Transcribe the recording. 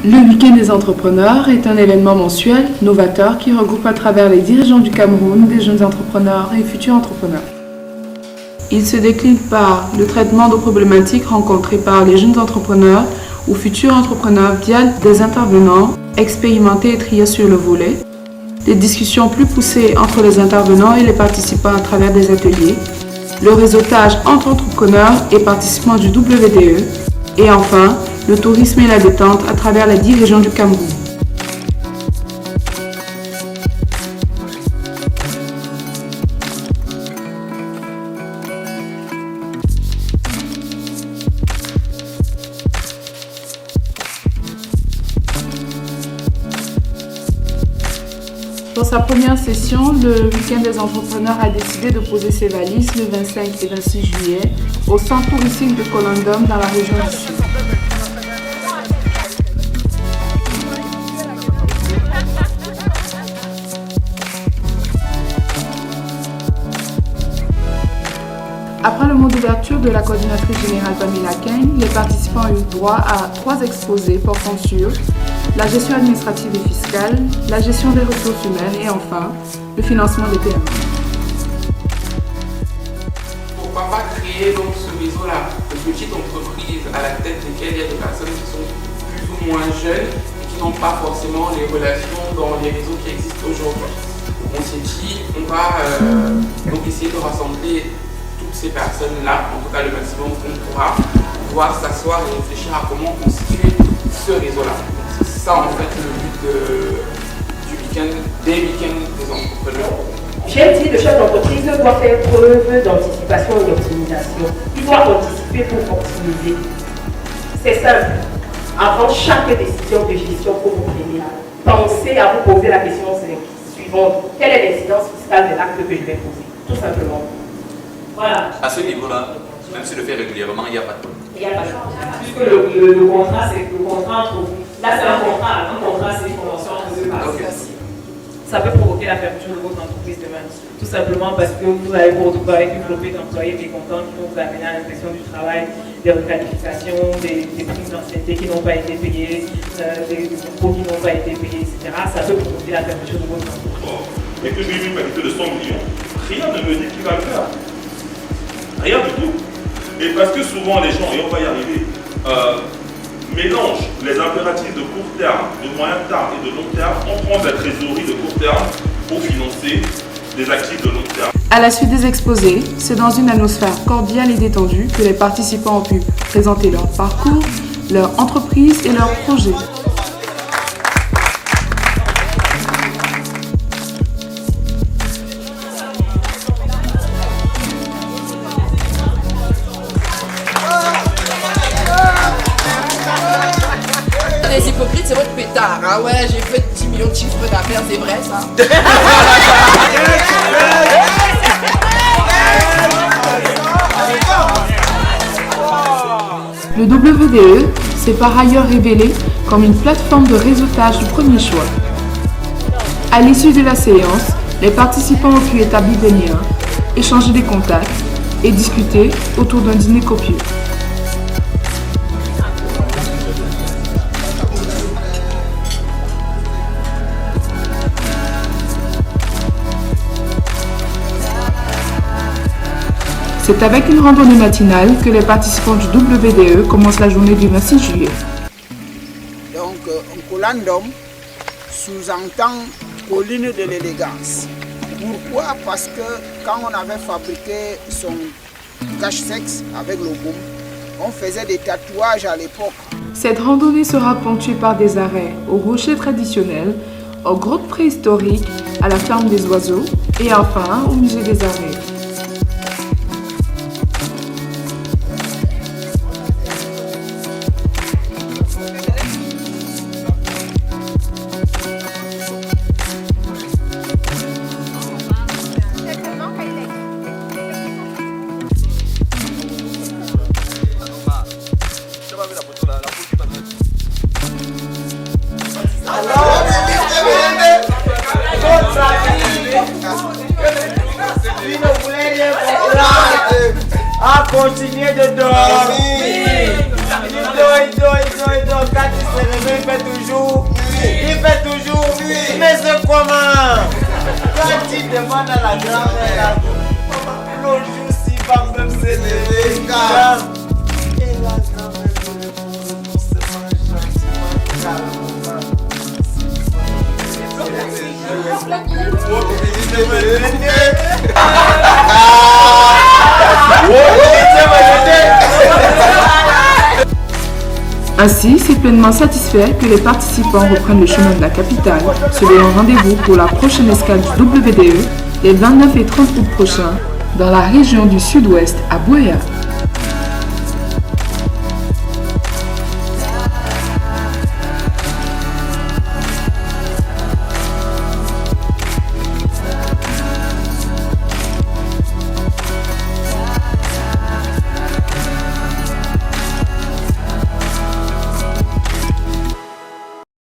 Le Week-end des entrepreneurs est un événement mensuel, novateur, qui regroupe à travers les dirigeants du Cameroun des jeunes entrepreneurs et futurs entrepreneurs. Il se décline par le traitement de problématiques rencontrées par les jeunes entrepreneurs ou futurs entrepreneurs via des intervenants expérimentés et triés sur le volet, des discussions plus poussées entre les intervenants et les participants à travers des ateliers, le réseautage entre entrepreneurs et participants du WDE, et enfin, le tourisme et la détente à travers les 10 régions du Cameroun. Pour sa première session, le Week-end des entrepreneurs a décidé de poser ses valises le 25 et 26 juillet au centre touristique de Colondom dans la région du Sud. Après le mot d'ouverture de la coordinatrice générale Pamela Kane, les participants ont eu droit à 3 exposés portant sur la gestion administrative et fiscale, la gestion des ressources humaines et enfin, le financement des PME. Pourquoi pas créer donc ce réseau-là de petites entreprises à la tête desquelles il y a des personnes qui sont plus ou moins jeunes et qui n'ont pas forcément les relations dans les réseaux qui existent aujourd'hui. On s'est dit, on va donc essayer de rassembler toutes ces personnes-là, en tout cas le maximum qu'on pourra, pouvoir s'asseoir et réfléchir à comment constituer ce réseau-là. C'est ça en fait le but du week-end, des week-ends des entrepreneurs. J'ai dit le chef d'entreprise doit faire preuve d'anticipation et d'optimisation. Il doit anticiper pour optimiser. C'est simple. Avant chaque décision de gestion que vous prenez, pensez à vous poser la question suivante. Quelle est l'incidence fiscale de l'acte que je vais poser? Tout simplement. Voilà. À ce niveau-là, même si le fait régulièrement, il n'y a pas de problème. Il n'y a pas de problème. Puisque le contrat, c'est le contrat entre vous. Là, c'est un contrat, c'est une convention entre deux parties. Okay. Ça peut provoquer la fermeture de votre entreprise demain. Tout simplement parce que vous allez vous retrouver avec une flopée d'employés mécontents qui vont vous amener à l'inspection du travail, des requalifications, des primes d'ancienneté qui n'ont pas été payées, des impôts qui n'ont pas été payés, etc. Ça peut provoquer la fermeture de votre entreprise. Et que je lui ai mis une qualité de 100 millions, rien ne me dit qu'il va le faire. Rien du tout. Et parce que souvent les gens, et on va y arriver, mélangent les impératifs de court terme, de moyen terme et de long terme. On prend de la trésorerie de court terme pour financer des actifs de long terme. À la suite des exposés, c'est dans une atmosphère cordiale et détendue que les participants ont pu présenter leur parcours, leur entreprise et leurs projets. Les hypocrites, c'est votre pétard. Ah ouais, j'ai fait 10 millions de chiffres d'affaires, c'est vrai ça. Le WDE s'est par ailleurs révélé comme une plateforme de réseautage du premier choix. À l'issue de la séance, les participants ont pu établir des liens, échanger des contacts et discuter autour d'un dîner copieux. C'est avec une randonnée matinale que les participants du WDE commencent la journée du 26 juillet. Donc, Colondom sous-entend colline de l'élégance. Pourquoi? Parce que quand on avait fabriqué son cache-sexe avec le boom, on faisait des tatouages à l'époque. Cette randonnée sera ponctuée par des arrêts aux rochers traditionnels, aux grottes préhistoriques, à la ferme des oiseaux et enfin au musée des armées. À continuer de dormir. Il dort, quand il se réveille, il fait toujours. toujours. Il fait toujours. Mais c'est comment? Quand tu demandes à la grand-mère là, l'autre jour, si va même se lever, et la grand-mère me répond doucement, gentiment, calmement. Ainsi, c'est pleinement satisfait que les participants reprennent le chemin de la capitale, se donnant rendez-vous pour la prochaine escale du WDE les 29 et 30 août prochains dans la région du Sud-Ouest à Buea.